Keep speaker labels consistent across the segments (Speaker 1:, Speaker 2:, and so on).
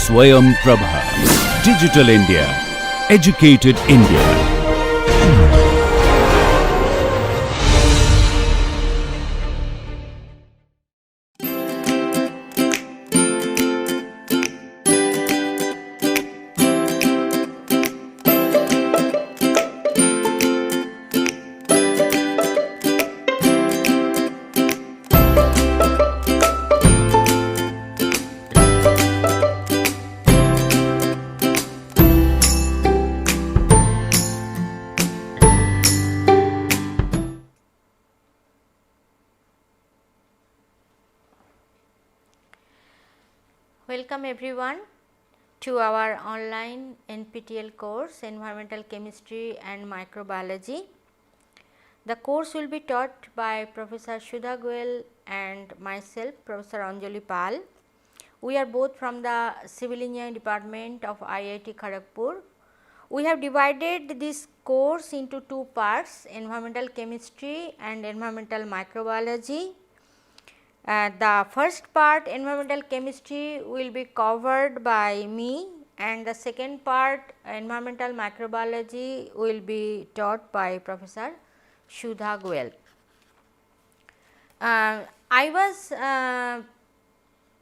Speaker 1: Swayam Prabha. Digital India. Educated India.
Speaker 2: Welcome everyone to our online NPTEL course Environmental Chemistry and Microbiology. The course will be taught by Professor Sudha Goel and myself, Professor Anjali Pal. We are both from the Civil Engineering Department of IIT Kharagpur. We have divided this course into two parts, Environmental Chemistry and Environmental Microbiology. The first part, environmental chemistry, will be covered by me, and the second part, environmental microbiology, will be taught by Professor Sudha Goel. I was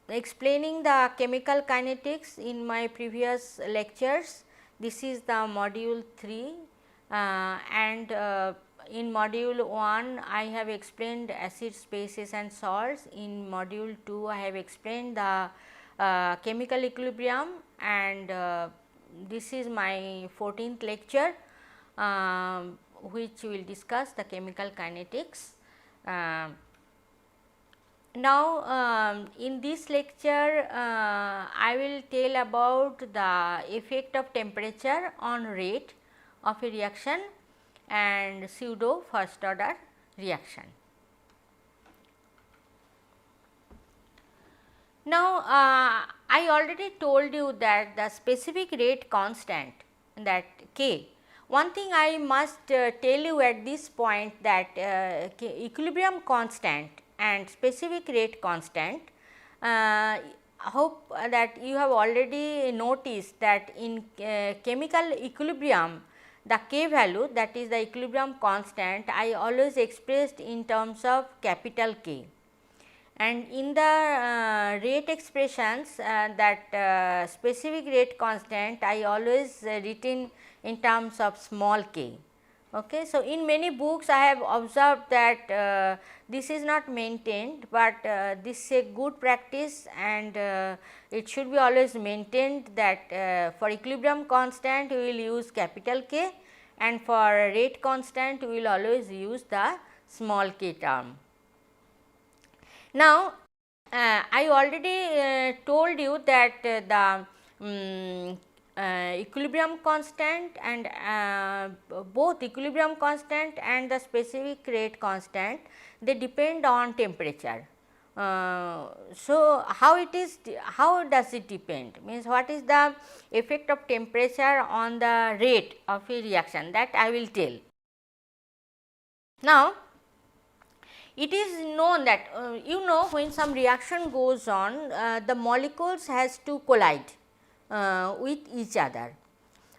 Speaker 2: explaining the chemical kinetics in my previous lectures. This is the module 3 and in module 1 I have explained acids, bases and salts. In module 2 I have explained the chemical equilibrium, and this is my 14th lecture which will discuss the chemical kinetics. Now, in this lecture I will tell about the effect of temperature on rate of a reaction and pseudo first order reaction. Now, I already told you that the specific rate constant, that K. One thing I must tell you at this point, that equilibrium constant and specific rate constant, hope that you have already noticed that in chemical equilibrium, the K value, that is the equilibrium constant, I always expressed in terms of capital K, and in the rate expressions that specific rate constant I always written in terms of small k. Okay. So, in many books I have observed that this is not maintained, but this is a good practice, and it should be always maintained that for equilibrium constant we will use capital K, and for rate constant we will always use the small k term. Now, I already told you that the equilibrium constant and both equilibrium constant and the specific rate constant, they depend on temperature. So, how does it depend, means what is the effect of temperature on the rate of a reaction, that I will tell. Now, it is known that when some reaction goes on, the molecules has to collide with each other.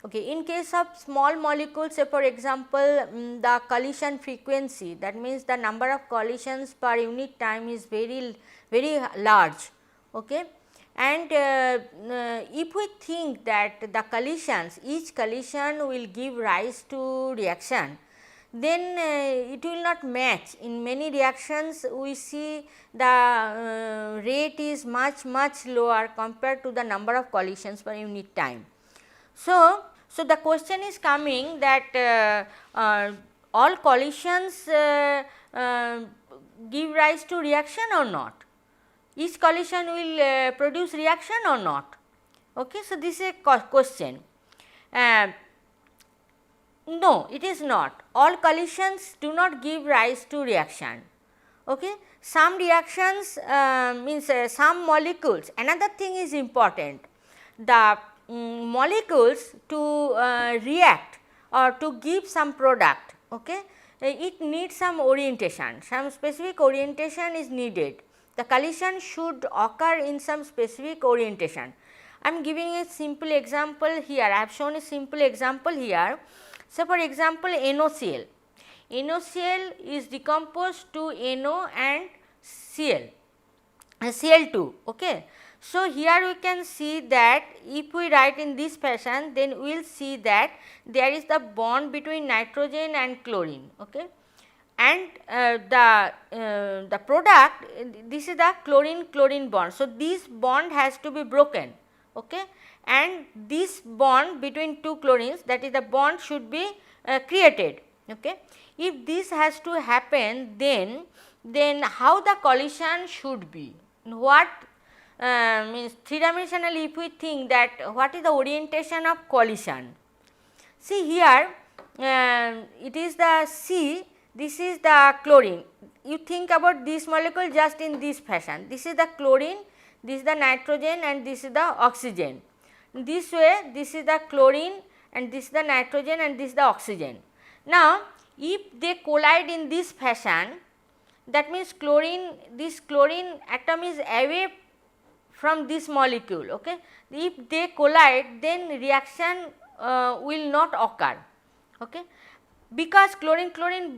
Speaker 2: Okay. In case of small molecules, say for example, the collision frequency, that means the number of collisions per unit time is very large. Okay. And if we think that the collisions, each collision will give rise to reaction, then it will not match. In many reactions we see the rate is much lower compared to the number of collisions per unit time. So, the question is coming that all collisions give rise to reaction or not, each collision will produce reaction or not. Okay. So, this is a question. No, it is not. All collisions do not give rise to reaction. Okay. Some reactions means some molecules. Another thing is important. The molecules to react or to give some product, okay, it needs some orientation, some specific orientation is needed. The collision should occur in some specific orientation. I am giving a simple example here. I have shown a simple example here. So, for example, NOCl. NOCl is decomposed to NO and Cl, Cl2. Okay. So, here we can see that if we write in this fashion, then we will see that there is the bond between nitrogen and chlorine. Okay. And the product, this is the chlorine bond. So, this bond has to be broken. Okay. And this bond between two chlorines, that is the bond should be created. Okay. If this has to happen, then how the collision should be? What means three dimensional, if we think that what is the orientation of collision? See here, it is the C, this is the chlorine. You think about this molecule just in this fashion. This is the chlorine, this is the nitrogen and this is the oxygen. This way, this is the chlorine and this is the nitrogen and this is the oxygen. Now, if they collide in this fashion, that means this chlorine atom is away from this molecule. Okay. If they collide, then reaction will not occur. Okay. Because chlorine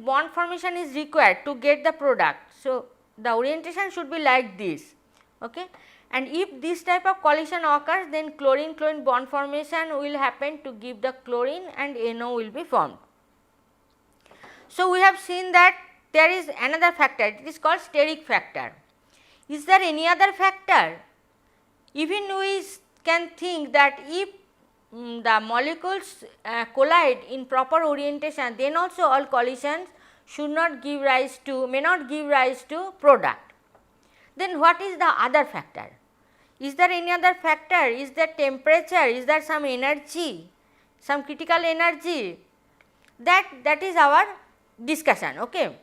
Speaker 2: bond formation is required to get the product. So, the orientation should be like this. Okay. And if this type of collision occurs, then chlorine bond formation will happen to give the chlorine and NO will be formed. So, we have seen that there is another factor, it is called steric factor. Is there any other factor? Even we can think that if the molecules collide in proper orientation, then also all collisions should not give rise to, may not give rise to product. Then what is the other factor? Is there any other factor? Is there temperature? Is there some energy, some critical energy? That is our discussion. Okay.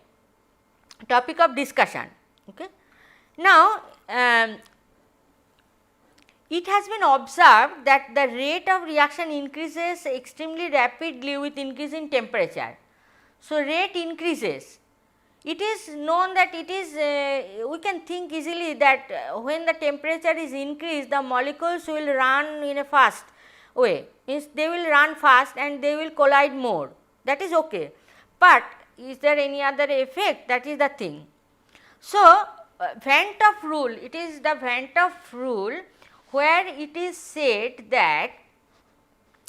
Speaker 2: Topic of discussion. Okay. Now, it has been observed that the rate of reaction increases extremely rapidly with increase in temperature. So, rate increases. It is known that it is, we can think easily that when the temperature is increased, the molecules will run in a fast way, means they will run fast and they will collide more, that is okay. But is there any other effect? That is the thing. So, Van 't Hoff rule, it is the Van 't Hoff rule where it is said that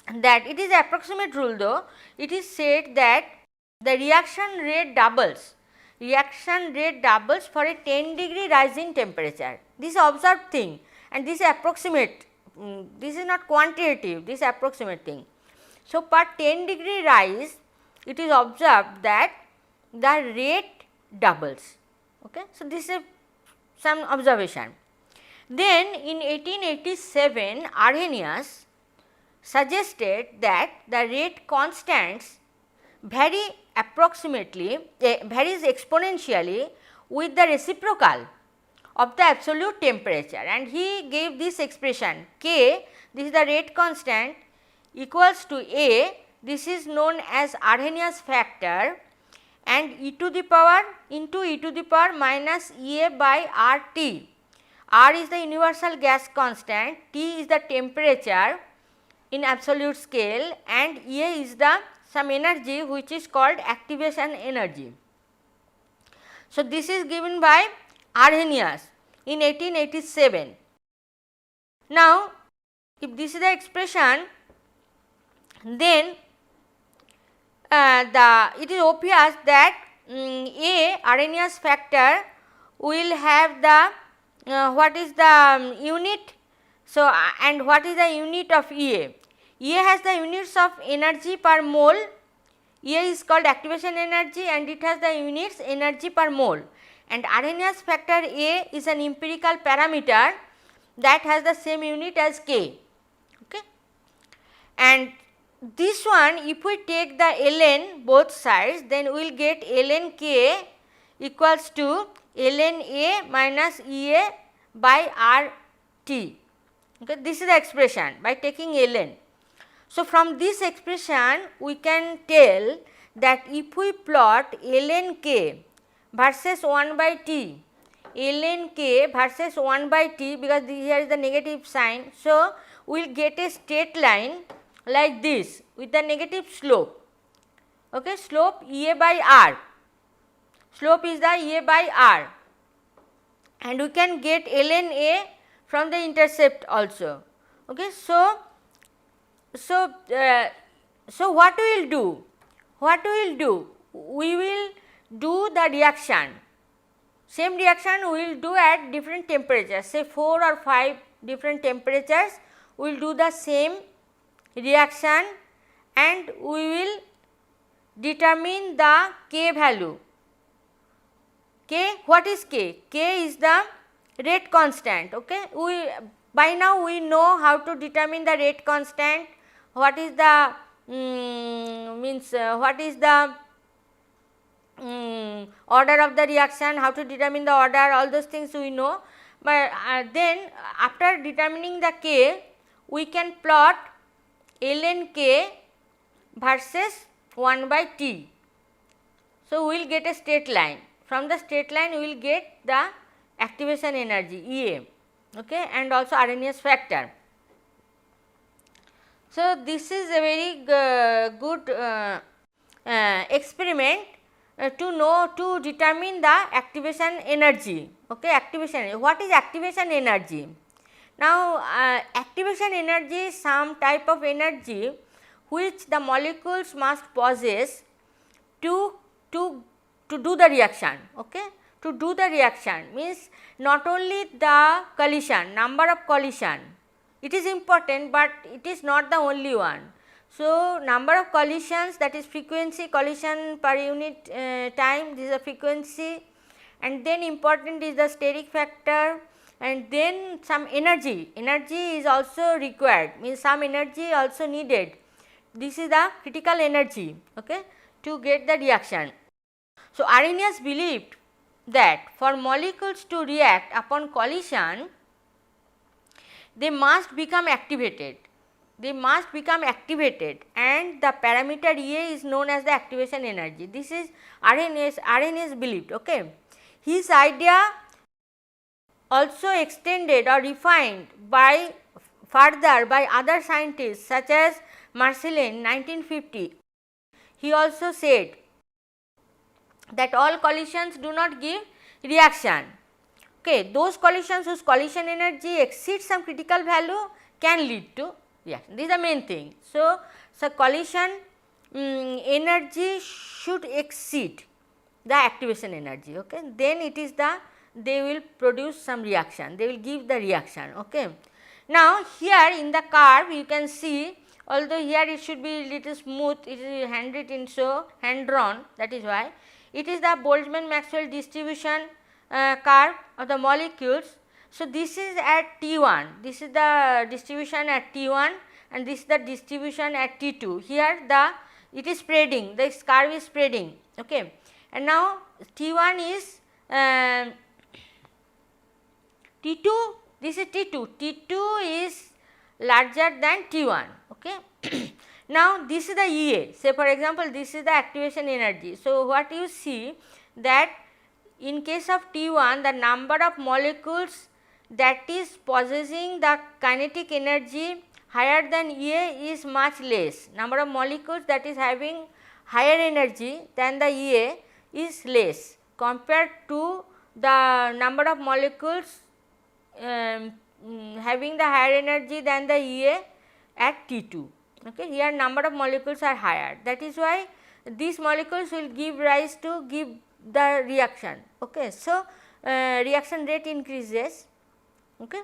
Speaker 2: it is approximate rule though, it is said that the reaction rate doubles for a 10-degree rise in temperature. This is observed thing and this is approximate, this is not quantitative, this is approximate thing. So, per 10-degree rise it is observed that the rate doubles. Okay. So, this is some observation. Then in 1887 Arrhenius suggested that the rate constants vary approximately, varies exponentially with the reciprocal of the absolute temperature, and he gave this expression K, this is the rate constant, equals to A, this is known as Arrhenius factor, and e to the power into e to the power minus A by RT. R is the universal gas constant, T is the temperature in absolute scale, and A is the some energy which is called activation energy. So, this is given by Arrhenius in 1887. Now, if this is the expression, then it is obvious that A, Arrhenius factor, will have the what is the unit. So, and what is the unit of EA? EA has the units of energy per mole. EA is called activation energy and it has the units energy per mole, and Arrhenius factor A is an empirical parameter that has the same unit as K. Okay. And this one, if we take the ln both sides, then we will get ln K equals to ln A minus EA by RT. Okay. This is the expression by taking ln. So, from this expression we can tell that if we plot ln K versus 1 by T, ln K versus 1 by T, because here is the negative sign. So, we will get a straight line like this with the negative slope. Okay, slope E A by R, slope is the E A by R, and we can get ln A from the intercept also. Okay, so what we will do? What we will do? We will do the reaction. Same reaction we will do at different temperatures, say 4 or 5 different temperatures. We will do the same reaction and we will determine the K value. K, what is K? K is the rate constant. Okay, by now we know how to determine the rate constant. What is the what is the order of the reaction, how to determine the order, all those things we know. But then after determining the K, we can plot ln K versus 1 by T. So, we will get a straight line. From the straight line we will get the activation energy EA, okay, and also Arrhenius factor. So, this is a very good experiment to determine the activation energy. Okay, activation, what is activation energy? Now, activation energy is some type of energy which the molecules must possess to do the reaction. Okay, to do the reaction means not only the collision, number of collision, it is important, but it is not the only one. So, number of collisions, that is frequency, collision per unit time, this is a frequency, and then important is the steric factor, and then some energy is also required, means some energy also needed. This is the critical energy, okay, to get the reaction. So, Arrhenius believed that for molecules to react upon collision, they must become activated. They must become activated, and the parameter EA is known as the activation energy. This is Arrhenius believed. Okay. His idea also extended or refined by further by other scientists such as Marcelin 1950. He also said that all collisions do not give reaction. Okay, those collisions whose collision energy exceeds some critical value can lead to reaction. This is the main thing. So, collision energy should exceed the activation energy. Okay, then it is they will produce some reaction. They will give the reaction. Okay. Now, here in the curve you can see, although here it should be little smooth, it is handwritten, so hand drawn, that is why. It is the Boltzmann-Maxwell distribution curve of the molecules. So, this is at T1, this is the distribution at T1 and this is the distribution at T2. Here it is spreading, this curve is spreading. Okay. And now, T1 is T2, this is T2, T2 is larger than T1. Okay. Now, this is the EA, say for example, this is the activation energy. So, what you see that in case of T1, the number of molecules that is possessing the kinetic energy higher than EA is much less. Number of molecules that is having higher energy than the EA is less compared to the number of molecules having the higher energy than the EA at T2. Okay. Here number of molecules are higher, that is why these molecules will give rise to give the reaction. Okay. So, reaction rate increases. Okay.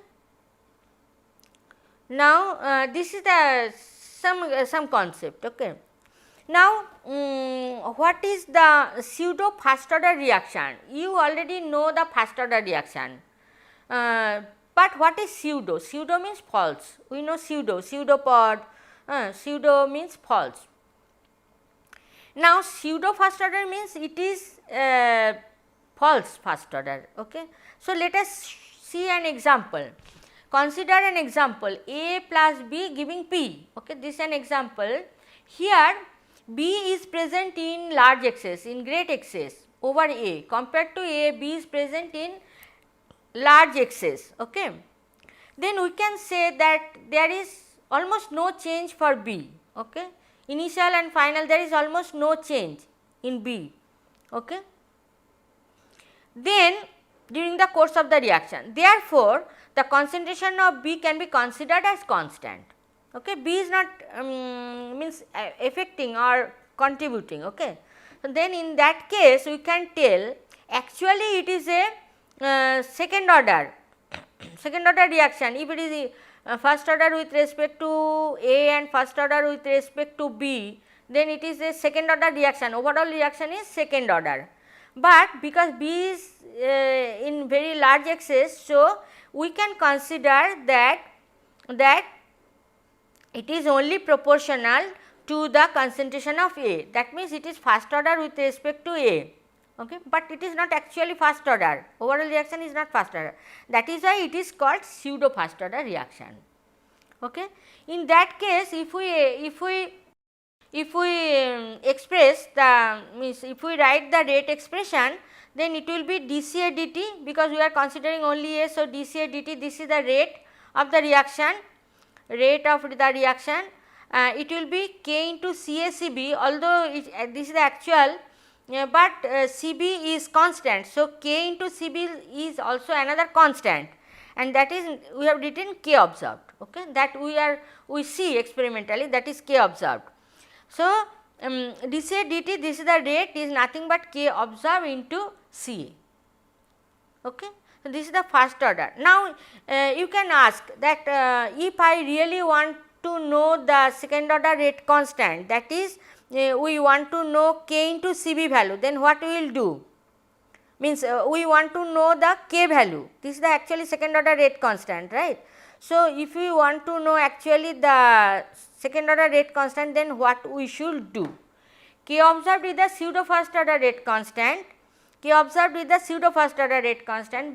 Speaker 2: Now, this is the some concept. Okay. Now, what is the pseudo first order reaction? You already know the first order reaction, but what is pseudo? Pseudo means false. We know pseudopod, pseudo means false. Now, pseudo first order means it is false first order. Okay. So, let us see an example. Consider an example A plus B giving P. Okay. This is an example. Here B is present in large excess, in great excess over A, compared to A, B is present in large excess. Okay. then we can say that there is almost no change for B. Okay. Initial and final, there is almost no change in B. Okay. Then during the course of the reaction, therefore, the concentration of B can be considered as constant. Okay. B is not means affecting or contributing. Okay. So, then in that case we can tell actually it is a second order reaction. If it is first order with respect to A and first order with respect to B, then it is a second order reaction, overall reaction is second order. But because B is in very large excess, so we can consider that it is only proportional to the concentration of A. That means it is first order with respect to A. Okay. But it is not actually first order, overall reaction is not first order, that is why it is called pseudo first order reaction. Okay. In that case, if we express the means if we write the rate expression, then it will be dCA dt, because we are considering only A. So, dCA dt, this is the rate of the reaction, it will be K into CACB, although this is the actual, but CB is constant. So, K into CB is also another constant, and that is we have written K observed. Okay, that we see experimentally, that is K observed. So, dCA dt, this is the rate, is nothing but K observed into CA. Okay. So, this is the first order. Now, you can ask that if I really want to know the second order rate constant, that is we want to know K into CB value, then what we will do? Means we want to know the K value, this is the actually second order rate constant, right. So, if we want to know actually the second order rate constant, then what we should do? K observed is the pseudo first order rate constant,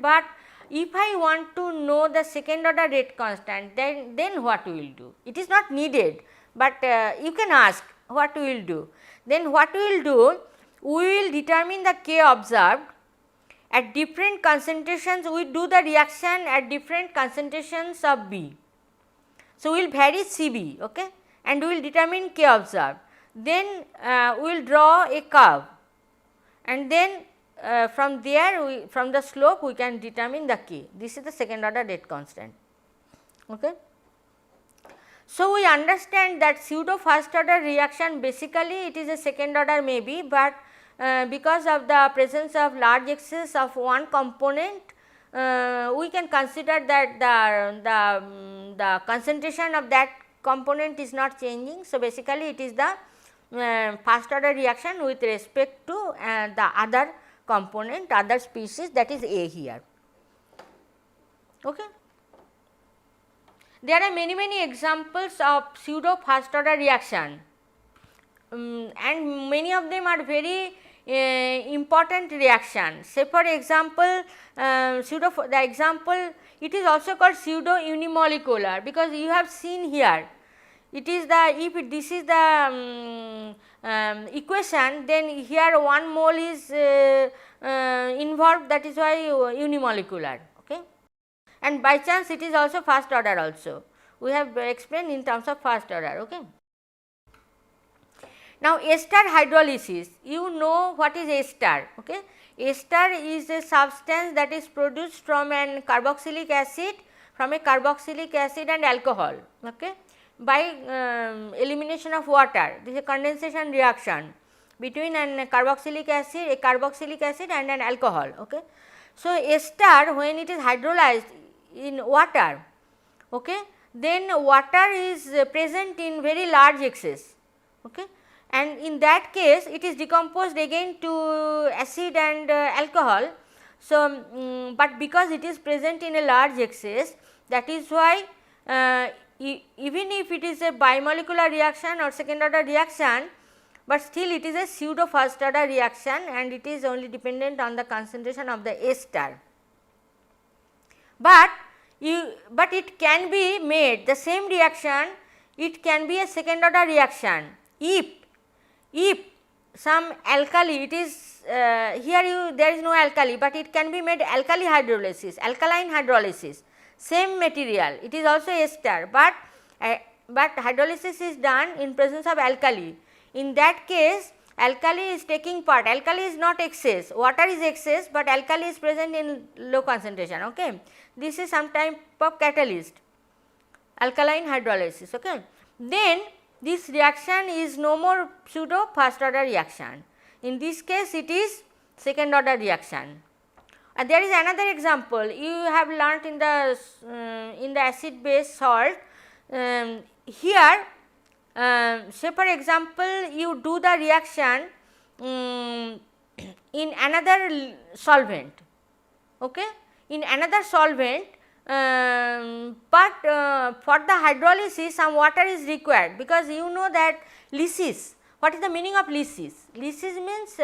Speaker 2: but if I want to know the second order rate constant, then what we will do? It is not needed, but you can ask what we will do. Then what we will do? We will determine the K observed at different concentrations, we do the reaction at different concentrations of B. So, we will vary CB, okay, and we will determine K observed. Then we will draw a curve, and then from there from the slope we can determine the K. This is the second order rate constant. Okay. So, we understand that pseudo first order reaction basically it is a second order maybe, but because of the presence of large excess of one component, we can consider that the concentration of that component is not changing. So, basically it is the first order reaction with respect to the other component, other species, that is A here. Okay. There are many examples of pseudo first order reaction, and many of them are very important reaction. Say for example, the example it is also called pseudo unimolecular, because you have seen here it is the, if this is the equation, then here 1 mole is involved, that is why unimolecular. Okay. And by chance it is also first order also, we have explained in terms of first order. Okay. Now, ester hydrolysis, you know what is ester. Okay. Ester is a substance that is produced from an carboxylic acid, and alcohol, okay, by elimination of water. This is a condensation reaction between a carboxylic acid and an alcohol. Okay. So, ester when it is hydrolyzed in water, okay, then water is present in very large excess. Okay. And in that case it is decomposed again to acid and alcohol. So, but because it is present in a large excess, that is why even if it is a bimolecular reaction or second order reaction, but still it is a pseudo first order reaction, and it is only dependent on the concentration of the ester. But it can be made the same reaction, it can be a second order reaction if some alkali, it is here there is no alkali, but it can be made alkaline hydrolysis. same material, it is also ester, but hydrolysis is done in presence of alkali. In that case, alkali is taking part, alkali is not excess, water is excess, but alkali is present in low concentration. Okay. This is some type of catalyst, alkaline hydrolysis. Okay. Then this reaction is no more pseudo first order reaction. In this case, it is second order reaction. And there is another example you have learnt in the acid base salt. Here, say for example, you do the reaction in another solvent, okay, in another solvent, but for the hydrolysis some water is required, because you know that lysis, what is the meaning of lysis? Lysis means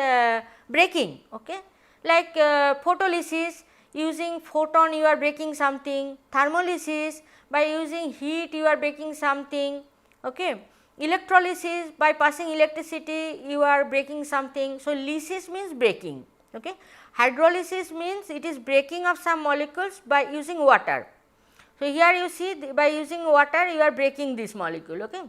Speaker 2: breaking, okay, like photolysis, using photon you are breaking something, thermolysis by using heat you are breaking something, okay. Electrolysis, by passing electricity you are breaking something. So, lysis means breaking, okay. Hydrolysis means it is breaking of some molecules by using water. So, here you see by using water you are breaking this molecule, okay.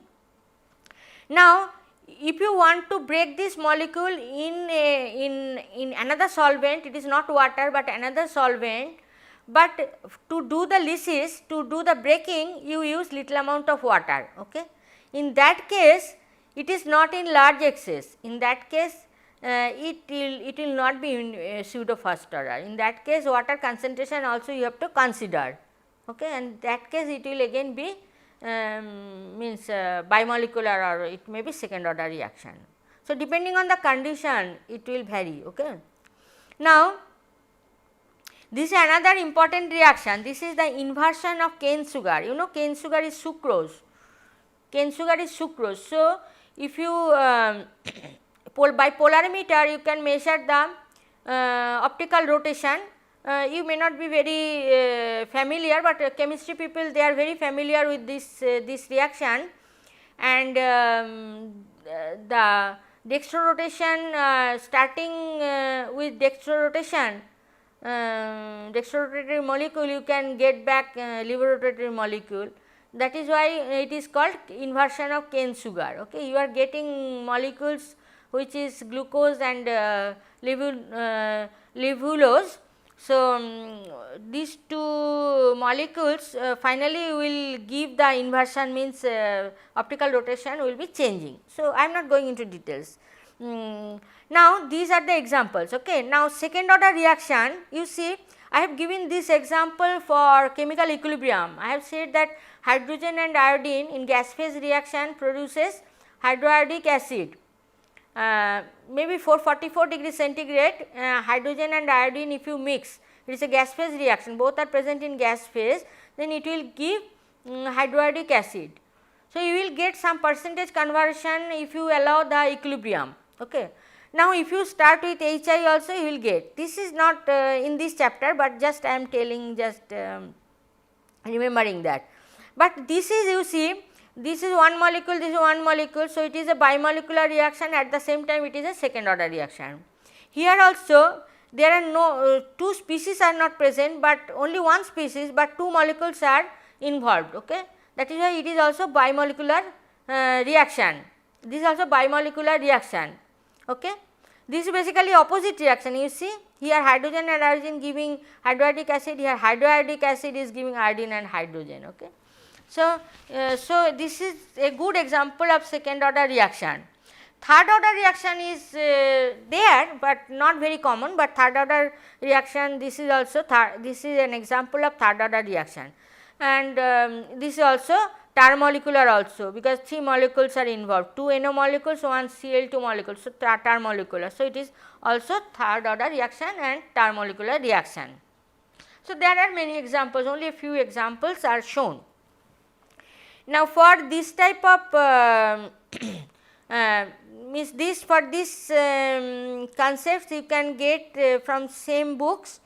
Speaker 2: Now, if you want to break this molecule in another solvent, it is not water but another solvent, but to do the lysis, to do the breaking, you use little amount of water, okay. In that case, it is not in large excess, in that case it will not be in pseudo first order. In that case, water concentration also you have to consider, okay, and that case it will again be means bimolecular, or it may be second order reaction. So, depending on the condition it will vary, okay. Now, this is another important reaction, this is the inversion of cane sugar. You know cane sugar is sucrose, cane sugar is sucrose. So, if you by polarimeter you can measure the optical rotation. You may not be very familiar, but chemistry people they are very familiar with this reaction, and the dextro rotation, starting with dextro rotation, dextro rotating molecule you can get back levo rotating molecule. That is why it is called inversion of cane sugar, okay. You are getting molecules which is glucose and levulose. So, these two molecules finally will give the inversion, means optical rotation will be changing. So, I am not going into details. Now, these are the examples, okay. Now, second order reaction, you see I have given this example for chemical equilibrium. I have said that hydrogen and iodine in gas phase reaction produces hydroiodic acid. Maybe 444 degrees centigrade, hydrogen and iodine if you mix, it is a gas phase reaction, both are present in gas phase, then it will give hydroiodic acid. So, you will get some percentage conversion if you allow the equilibrium, okay. Now, if you start with HI also you will get, this is not in this chapter, but just I am telling, just remembering that. But this is, you see, this is one molecule, this is one molecule. So, it is a bimolecular reaction, at the same time it is a second order reaction. Here also there are no two species are not present, but only one species, but two molecules are involved, okay. That is why it is also bimolecular reaction, this is also bimolecular reaction, okay. This is basically opposite reaction, you see here hydrogen and iodine giving hydroiodic acid, here hydroiodic acid is giving iodine and hydrogen, okay. So, this is a good example of second order reaction. Third order reaction is there, but not very common, but third order reaction, this is also this is an example of third order reaction, and this is also termolecular also, because 3 molecules are involved, 2 NO molecules, 1 Cl2 molecules, so termolecular. So, it is also third order reaction and termolecular reaction. So, there are many examples, only a few examples are shown. Now, for this type of means this, for this concepts you can get from same books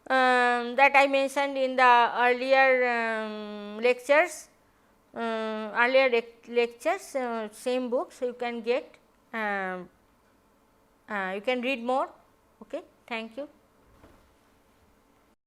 Speaker 2: that I mentioned in the earlier lectures, same books you can get, you can read more, okay. Thank you.